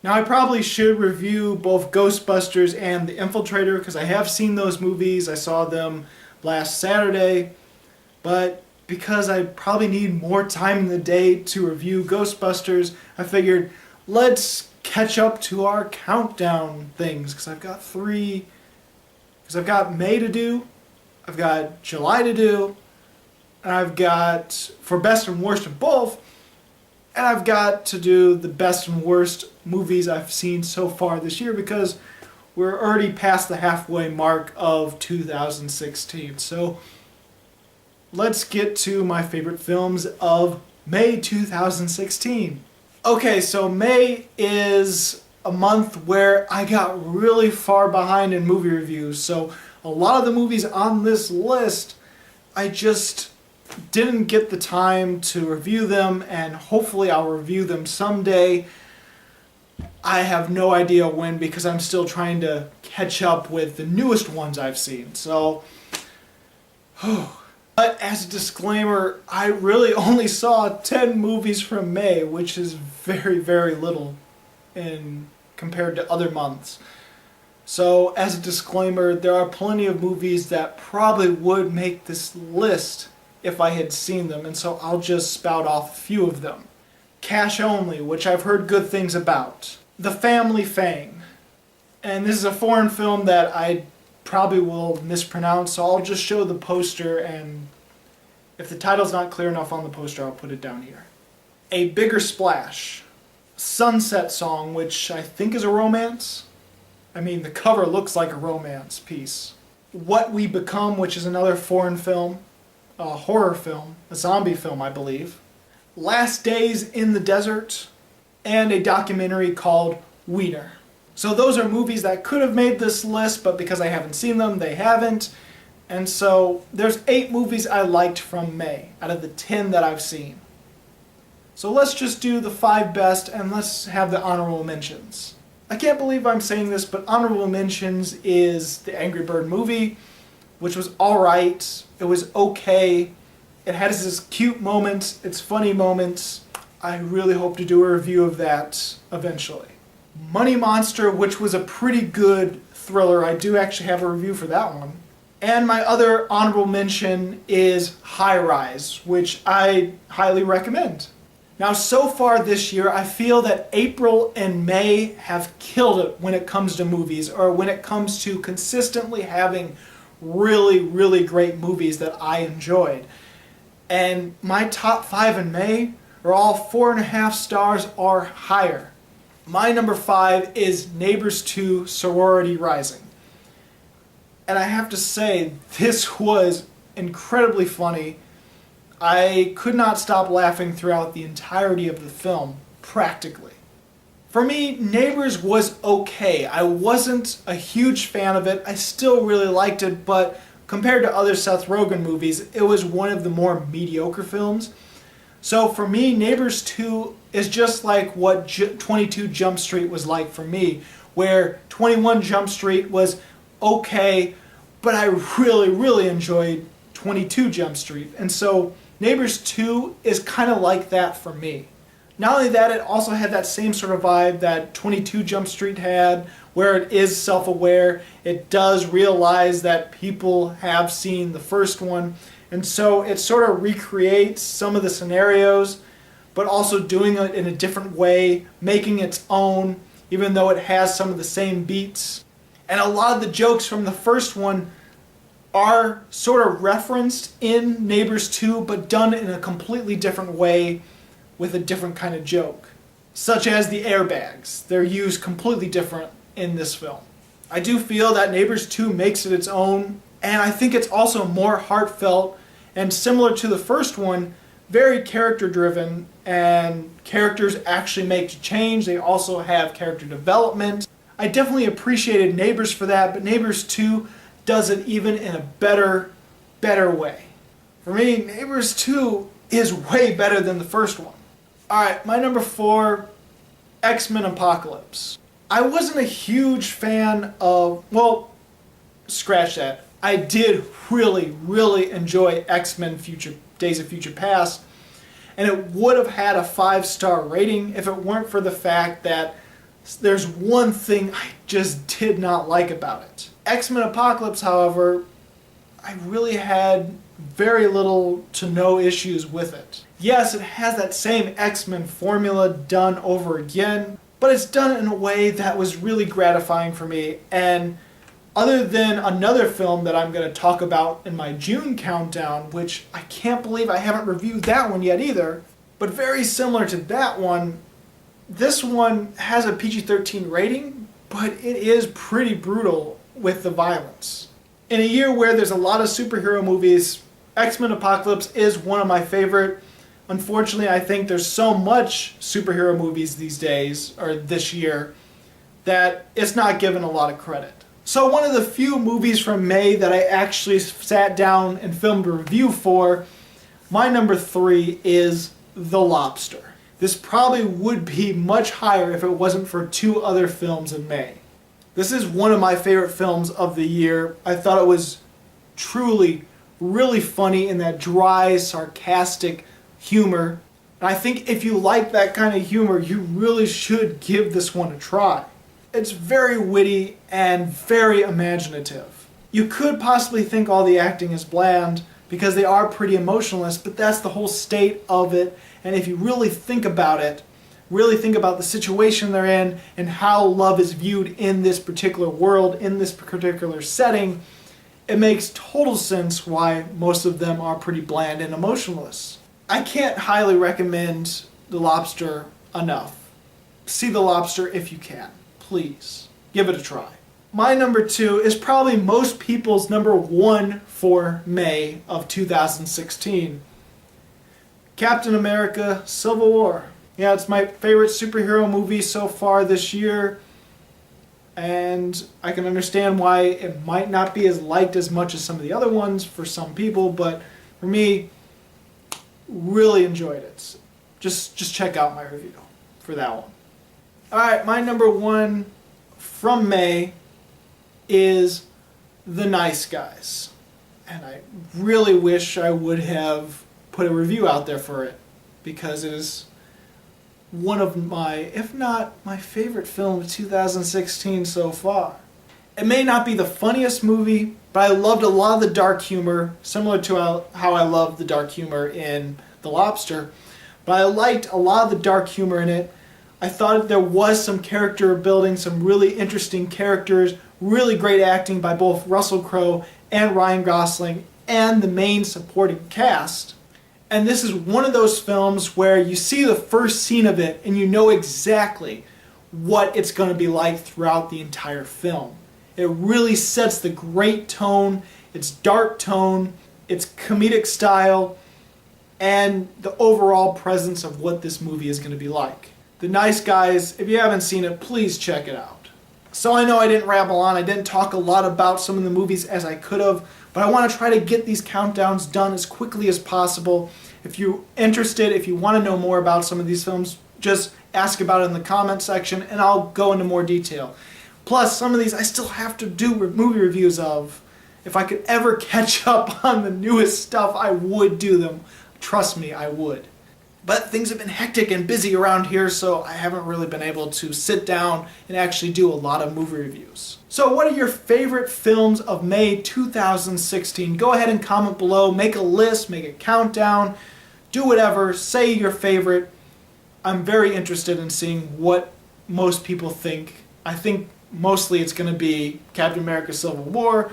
Now I probably should review both Ghostbusters and The Infiltrator because I have seen those movies. I saw them last Saturday, but because I probably need more time in the day to review Ghostbusters, I figured let's catch up to our countdown things because I've got three. Because I've got May to do, I've got July to do, and I've got for best and worst of both, and I've got to do the best and worst movies I've seen so far this year because we're already past the halfway mark of 2016. So let's get to my favorite films of May 2016. Okay, so May is a month where I got really far behind in movie reviews. So a lot of the movies on this list, I just didn't get the time to review them, and hopefully I'll review them someday. I have no idea when because I'm still trying to catch up with the newest ones I've seen. So, but as a disclaimer, I really only saw 10 movies from May, which is very, very little in compared to other months. So, as a disclaimer, there are plenty of movies that probably would make this list if I had seen them, and so I'll just spout off a few of them. Cash Only, which I've heard good things about. The Family Fang. And this is a foreign film that I probably will mispronounce, so I'll just show the poster, and if the title's not clear enough on the poster, I'll put it down here. A Bigger Splash. Sunset Song, which I think is a romance. I mean, the cover looks like a romance piece. What We Become, which is another foreign film, a horror film, a zombie film, I believe. Last Days in the Desert, and a documentary called Wiener. So those are movies that could have made this list, but because I haven't seen them, they haven't. And so there's 8 movies I liked from May out of the 10 that I've seen. So let's just do the 5 best and let's have the honorable mentions. I can't believe I'm saying this, but honorable mentions is the Angry Bird movie, which was alright. It was okay. It has its cute moments, its funny moments. I really hope to do a review of that eventually. Money Monster, which was a pretty good thriller. I do actually have a review for that one. And my other honorable mention is High Rise, which I highly recommend. Now, so far this year, I feel that April and May have killed it when it comes to movies, or when it comes to consistently having really, really great movies that I enjoyed. And my top 5 in May are all 4.5 stars or higher. My number 5 is Neighbors 2 Sorority Rising. And I have to say, this was incredibly funny. I could not stop laughing throughout the entirety of the film, practically. For me, Neighbors was okay. I wasn't a huge fan of it. I still really liked it, but compared to other Seth Rogen movies, it was one of the more mediocre films. So for me, Neighbors 2 is just like what 22 Jump Street was like for me, where 21 Jump Street was okay, but I really, really enjoyed 22 Jump Street. And so Neighbors 2 is kind of like that for me. Not only that, it also had that same sort of vibe that 22 Jump Street had, where it is self-aware. It does realize that people have seen the first one, and so it sort of recreates some of the scenarios, but also doing it in a different way, making its own, even though it has some of the same beats. And a lot of the jokes from the first one are sort of referenced in Neighbors 2, but done in a completely different way with a different kind of joke. Such as the airbags. They're used completely different in this film. I do feel that Neighbors 2 makes it its own, and I think it's also more heartfelt and similar to the first one, very character driven, and characters actually make a change. They also have character development. I definitely appreciated Neighbors for that, but Neighbors 2 does it even in a better way. For me, Neighbors 2 is way better than the first one. Alright, my number 4, X-Men Apocalypse. I wasn't a huge fan of, well, scratch that. I did really, really enjoy X-Men Days of Future Past, and it would have had a 5-star rating if it weren't for the fact that There's one thing I just did not like about it. X-Men Apocalypse, however, I really had very little to no issues with it. Yes, it has that same X-Men formula done over again, but it's done in a way that was really gratifying for me. And other than another film that I'm going to talk about in my June countdown, which I can't believe I haven't reviewed that one yet either, but very similar to that one, this one has a PG-13 rating, but it is pretty brutal with the violence. In a year where there's a lot of superhero movies, X-Men Apocalypse is one of my favorite. Unfortunately, I think there's so much superhero movies these days, or this year, that it's not given a lot of credit. So one of the few movies from May that I actually sat down and filmed a review for, my number 3 is The Lobster. This probably would be much higher if it wasn't for 2 other films in May. This is one of my favorite films of the year. I thought it was truly, really funny in that dry, sarcastic humor. And I think if you like that kind of humor, you really should give this one a try. It's very witty and very imaginative. You could possibly think all the acting is bland because they are pretty emotionless, but that's the whole state of it. And if you really think about it, really think about the situation they're in and how love is viewed in this particular world, in this particular setting, it makes total sense why most of them are pretty bland and emotionless. I can't highly recommend The Lobster enough. See The Lobster if you can. Please, give it a try. My number 2 is probably most people's number 1 for May of 2016. Captain America: Civil War. Yeah, it's my favorite superhero movie so far this year, and I can understand why it might not be as liked as much as some of the other ones for some people, but for me, really enjoyed it. Just check out my review for that one. Alright, my number 1 from May is The Nice Guys. And I really wish I would have put a review out there for it, because it is one of my, if not my favorite film of 2016 so far. It may not be the funniest movie, but I loved a lot of the dark humor, similar to how I loved the dark humor in The Lobster. But I liked a lot of the dark humor in it. I thought there was some character building, some really interesting characters, really great acting by both Russell Crowe and Ryan Gosling, and the main supporting cast. And this is one of those films where you see the first scene of it and you know exactly what it's going to be like throughout the entire film. It really sets the great tone, its dark tone, its comedic style, and the overall presence of what this movie is going to be like. The Nice Guys, if you haven't seen it, please check it out. So I know I didn't ramble on, I didn't talk a lot about some of the movies as I could have, but I want to try to get these countdowns done as quickly as possible. If you're interested, if you want to know more about some of these films, just ask about it in the comment section and I'll go into more detail. Plus, some of these I still have to do movie reviews of. If I could ever catch up on the newest stuff, I would do them. Trust me, I would. But things have been hectic and busy around here, so I haven't really been able to sit down and actually do a lot of movie reviews. So what are your favorite films of May 2016? Go ahead and comment below, make a list, make a countdown, do whatever, say your favorite. I'm very interested in seeing what most people think. I think mostly it's going to be Captain America: Civil War,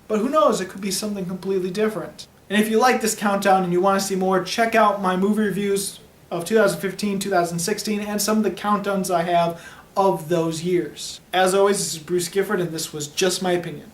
but who knows, it could be something completely different. And if you like this countdown and you want to see more, check out my movie reviews of 2015, 2016, and some of the countdowns I have of those years. As always, this is Bruce Gifford, and this was Just My Opinion.